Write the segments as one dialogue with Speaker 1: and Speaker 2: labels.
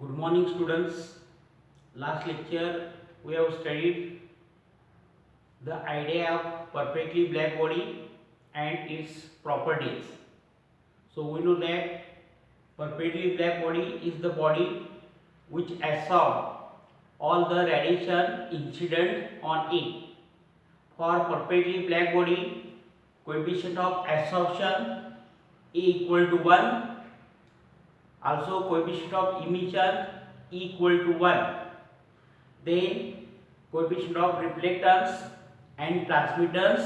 Speaker 1: Good morning, students. Last lecture we have studied the idea of perfectly black body and its properties. So we know that perfectly black body is the body which absorbs all the radiation incident on it. For perfectly black body, coefficient of absorption E equal to 1. Also coefficient of emission equal to 1. Then coefficient of reflectance and transmittance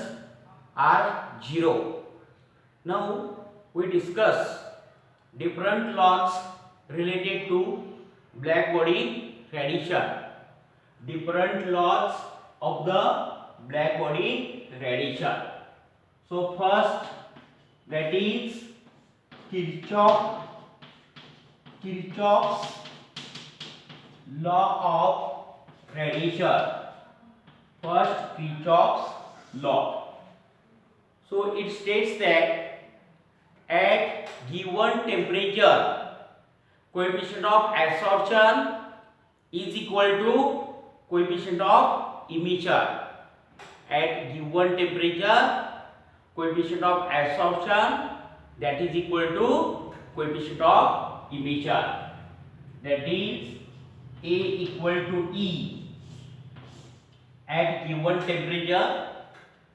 Speaker 1: are 0. Now we discuss different laws related to black body radiation. Different laws of the black body radiation. So first, that is Kirchhoff's law of radiation. First, Kirchhoff's law. So it states that at given temperature, coefficient of absorption is equal to coefficient of emission. At given temperature, coefficient of absorption that is equal to coefficient of emission. That is A equal to E. At given temperature,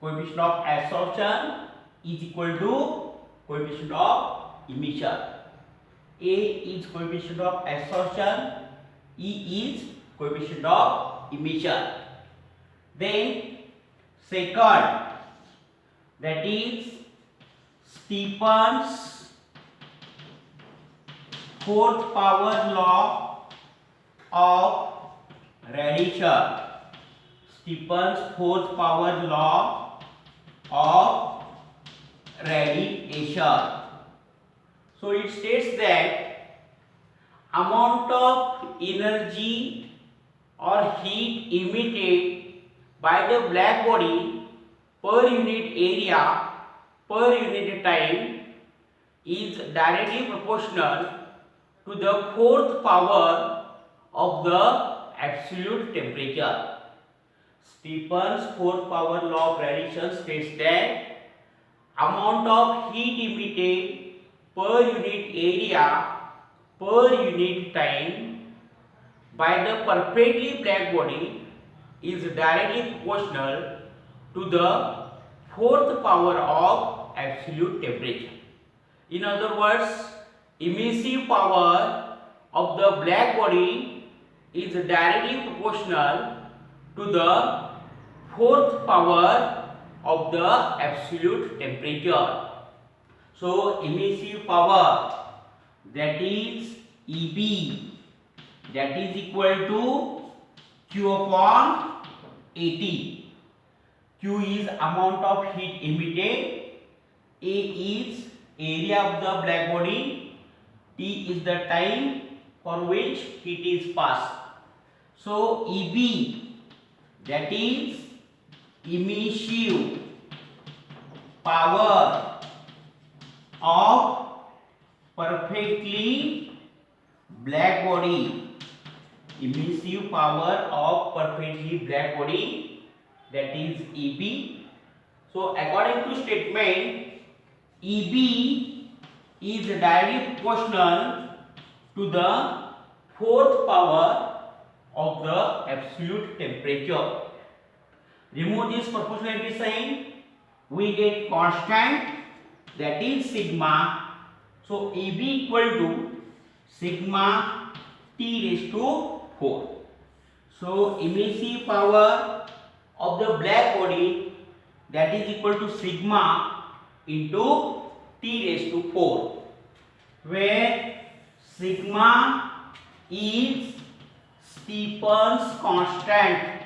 Speaker 1: coefficient of absorption is equal to coefficient of emission. A is coefficient of absorption, E is coefficient of emission. Then second, that is Stephen's fourth power law of radiation. Stephen's fourth power law of radiation. So it states that amount of energy or heat emitted by the black body per unit area per unit time is directly proportional to the fourth power of the absolute temperature. Stephen's fourth power law of radiation states that amount of heat emitted per unit area per unit time by the perfectly black body is directly proportional to the fourth power of absolute temperature. In other words, emissive power of the black body is directly proportional to the fourth power of the absolute temperature. So emissive power, that is EB, that is equal to Q upon AT. Q is amount of heat emitted, A is area of the black body, T is the time for which heat is passed. So EB, that is emissive power of perfectly black body. Emissive power of perfectly black body, that is EB. So according to statement, EB is directly proportional to the fourth power of the absolute temperature. Remove this proportionality sign, we get constant, that is sigma. So EB equal to sigma T raised to 4. So emissive power of the black body, that is equal to sigma into T raised to 4, where sigma is Stephen's constant.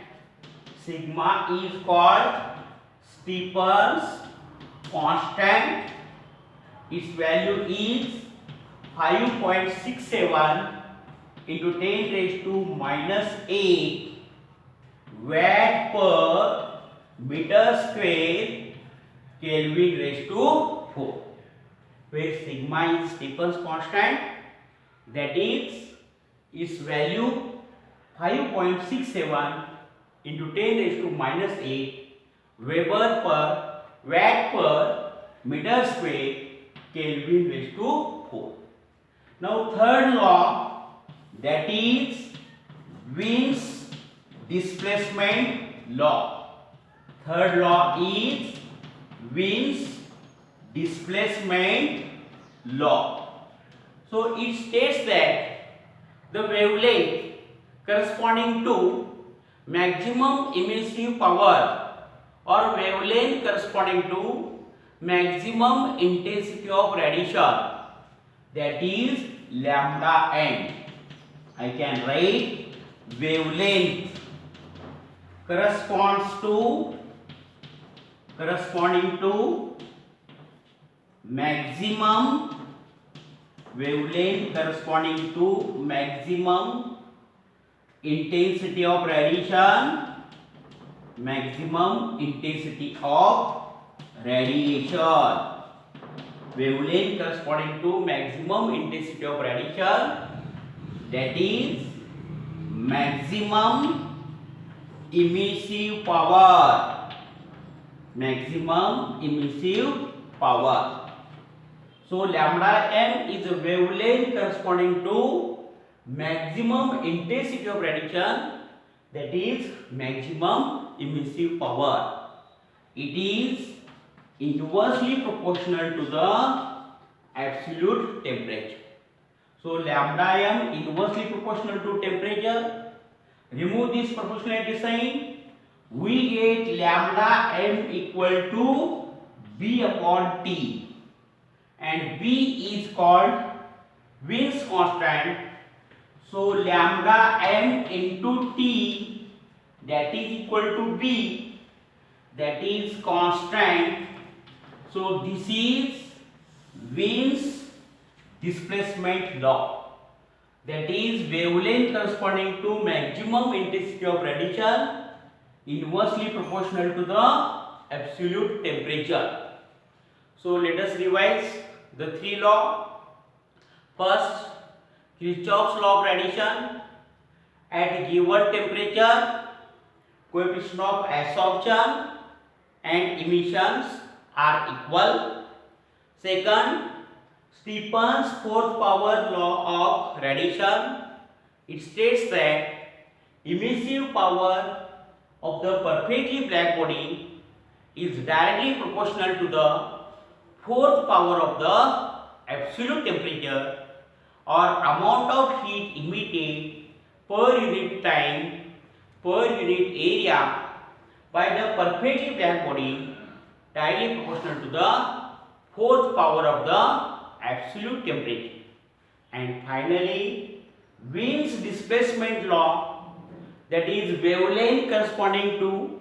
Speaker 1: Sigma is called Stephen's constant. Its value is 5.67 into 10 raised to minus 8 watt per meter square Kelvin raised to 4, where sigma is Stephen's constant, that is its value 5.67 into 10 raised to minus 8 Weber per watt per meter square Kelvin raised to 4. Now third law, that is Wien's displacement law. Third law is Wien's displacement law. So it states that the wavelength corresponding to maximum emissive power or wavelength corresponding to maximum intensity of radiation, that is lambda n. I can write wavelength corresponding to maximum wavelength corresponding to maximum intensity of radiation, maximum intensity of radiation, wavelength corresponding to maximum intensity of radiation, that is maximum emissive power, maximum emissive power. So lambda m is a wavelength corresponding to maximum intensity of radiation, that is maximum emissive power. It is inversely proportional to the absolute temperature. So lambda m inversely proportional to temperature. Remove this proportionality sign. We get lambda m equal to B upon T, and B is called Wien's constant. So lambda m into T, that is equal to B, that is constant. So this is Wien's displacement law, that is wavelength corresponding to maximum intensity of radiation inversely proportional to the absolute temperature. So let us revise the three laws. First, Kirchhoff's law of radiation. At given temperature, coefficient of absorption and emissions are equal. Second, Stephen's fourth power law of radiation. It states that emissive power of the perfectly black body is directly proportional to the fourth power of the absolute temperature or amount of heat emitted per unit time per unit area by the perfectly black body, directly proportional to the fourth power of the absolute temperature. And finally, Wien's displacement law, that is wavelength corresponding to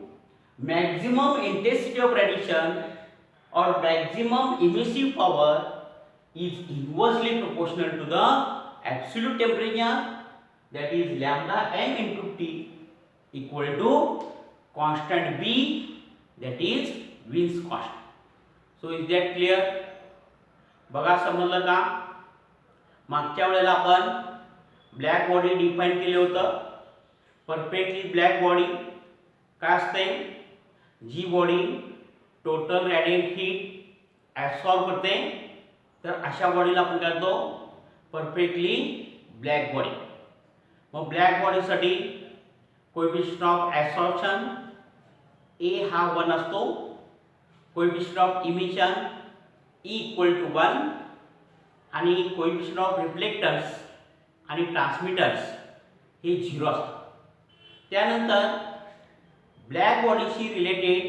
Speaker 1: maximum intensity of radiation or maximum emissive power, is inversely proportional to the absolute temperature, that is lambda m into T equal to constant B, that is Wien's constant. So is that clear? बघा समजलं का? मागच्या वेळेला आपण black body define केले होतं. Perfectly black body काय असते? जी body total radiant heat absorb करते, तर अशा बॉडीला आपण काय म्हणतो? Perfectly black body. मग ब्लॅक बॉडीसाठी कोएफिशिएंट ऑफ ॲब्सॉर्प्शन ए हा 1 असतो, coefficient of emission E equal to 1 आणि कोएफिशिएंट ऑफ रिफ्लेक्टर्स आणि ट्रान्समिटर्स हे 0 असतात. त्यानंतर ब्लॅक बॉडीशी रिलेटेड,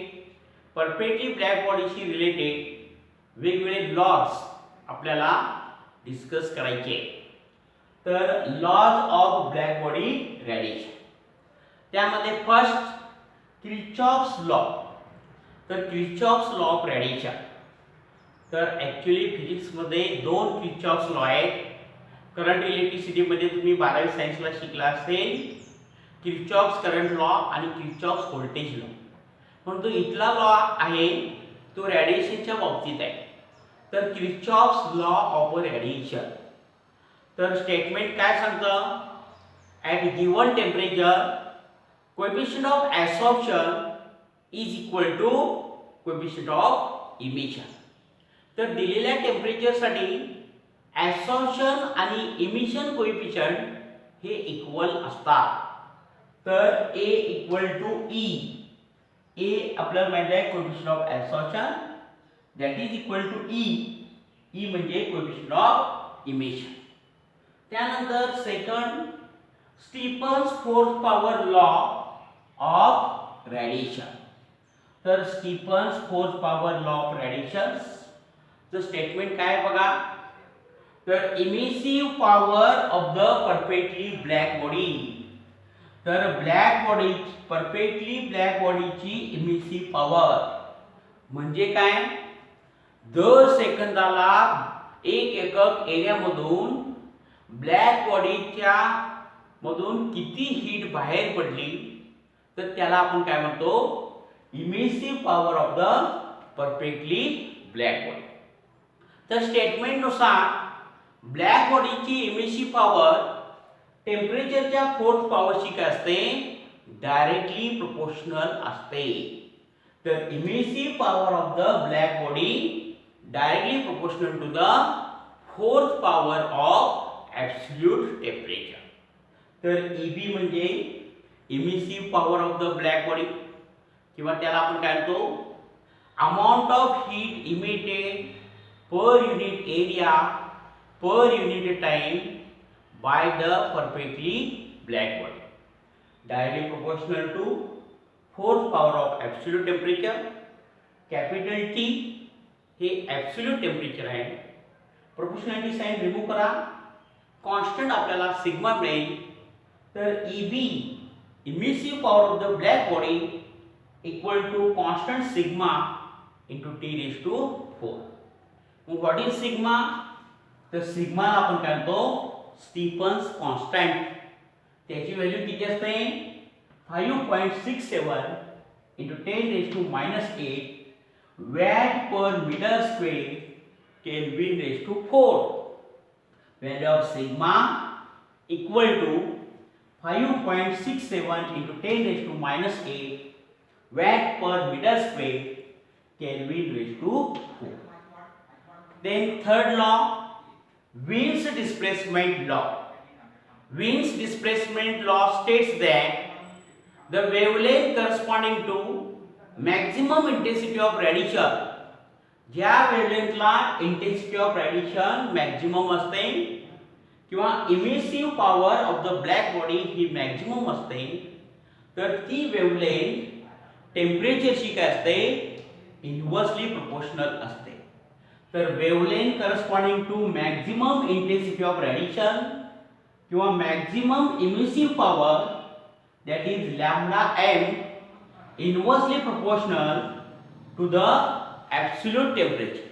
Speaker 1: परफेक्टली ब्लॅक बॉडीशी रिलेटेड वेगवेगळे लॉज आपल्याला डिस्कस करायचे. तर laws of black body radiation, त्यामध्ये फर्स्ट किर्चॉफ्स लॉ. तर किर्चॉफ्स लॉ ऑफ रेडिएशन, तर ॲक्च्युली फिजिक्समध्ये 2 किर्चॉफ्स लॉ आहेत. करंट इलेक्ट्रिसिटीमध्ये तुम्ही 12वी सायन्सला शिकला असेल, किर्चॉफ्स करंट लॉ आणि किर्चॉफ्स व्होल्टेज लॉ. पण तो इथला लॉ आहे तो रेडिएशनच्या बाबतीत आहे. तर किर्चॉफ्स लॉ ऑफ रेडिएशन, तर स्टेटमेंट काय सांगतं? at given temperature coefficient of absorption is equal to coefficient of emission. तर दिलेल्या टेम्परेचर साठी absorption आणि emission coefficient हे इक्वल असतात. तर A equal to E. A आपल्याला माहिती आहे coefficient of absorption, that is equal to E. E म्हणजे coefficient of emission. त्यानंतर second Stefan's fourth power law of radiation. तर Stefan's fourth power law of radiation चं statement काय आहे बघा. तर emissive power of the perfectly black body. तर black body perfectly black बॉडीची इमिसिव्ह पॉवर म्हणजे काय. दर सेकंदाला 1 एकक एरियामधून ब्लॅक बॉडीच्या मधून किती हीट बाहेर पडली तर त्याला आपण काय म्हणतो emissive power of the perfectly black body. तर स्टेटमेंट नुसार ब्लॅक बॉडीची इमिसिव्ह पॉवर टेम्परेचरच्या फोर्स पॉवरशी काय असते डायरेक्टली प्रोपोर्शनल असते. तर emissive power of the black body directly proportional to the fourth power of absolute temperature. तर EB म्हणजे emissive power of the black body किंवा त्याला आपण काय म्हणतो amount of heat emitted per unit area per unit time by the perfectly black body directly proportional to fourth power of absolute temperature. Capital T हे absolute temperature आहे. Proportionality sign remove करा. Constant आपल्याला sigma मिळेल. तर EB emissive power of the black body equal to constant sigma into T⁴. मग what is sigma. तर sigma आपण काय म्हणतो स्टीफन्स कॉन्स्टंट. त्याची व्हॅल्यू किती असते 5.67 into 10⁻⁸ watt per metre square Kelvin⁴. Value of sigma equal to 5.67 into 10⁻⁸ watt per meter square Kelvin⁴. Then third law, Wien's displacement law. Wien's displacement law states that the wavelength corresponding to maximum intensity of radiation, ज्या वेव्हलेंथला intensity of radiation maximum असते किंवा emissive power of the black body he maximum असते तर ती wavelength टेम्परेचरशी काय असते inversely proportional असते. तर wavelength corresponding to maximum intensity of radiation किंवा maximum emissive power that is λm inversely proportional to the absolute temperature.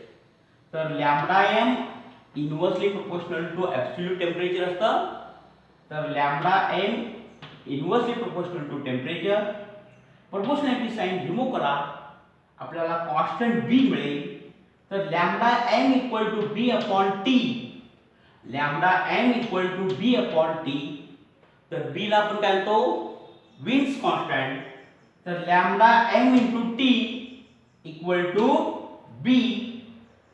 Speaker 1: तर λm inversely proportional to absolute temperature असतं. तर λm inversely proportional to temperature. Proportionality sign remove करा. आपल्याला constant B मिळेल. तर λm equal to B/T. λm equal to B/T. तर B ला आपण काय म्हणतो विन्स कॉन्स्टंट. तर λm into T equal to B.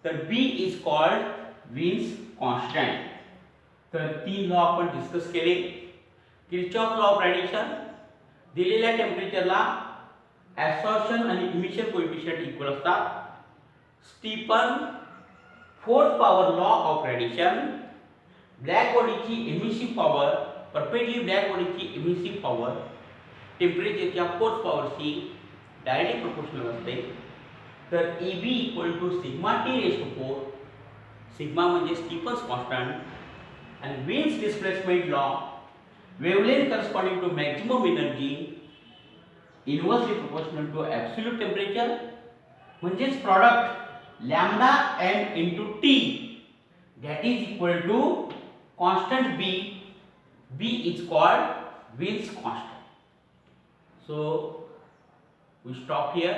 Speaker 1: तर B is called Wien's constant. तर तीन लॉ आपण डिस्कस केले. किर्चॉफ लॉ ऑफ रेडिएशन दिलेल्या टेम्परेचरला ॲब्सॉर्प्शन आणि इमिशन कोएफिशिएंट इक्वल असतात. Stefan fourth power law of radiation black बॉडीची इमिसिव्ह पॉवर परफेक्टली ब्लॅक बॉडीची इमिसिव्ह पॉवर टेम्परेचरच्या फोर्स पॉवरशी डायरेक्टली प्रोपोर्शनल असते. तर EB equal to sigma T⁴. Sigma म्हणजे स्टीफन्स कॉन्स्टंट आणि Wien's displacement law wavelength corresponding to maximum energy inversely proportional to absolute temperature म्हणजेच product λm into T that is equal to constant B. B is called wins constant. So we stop here.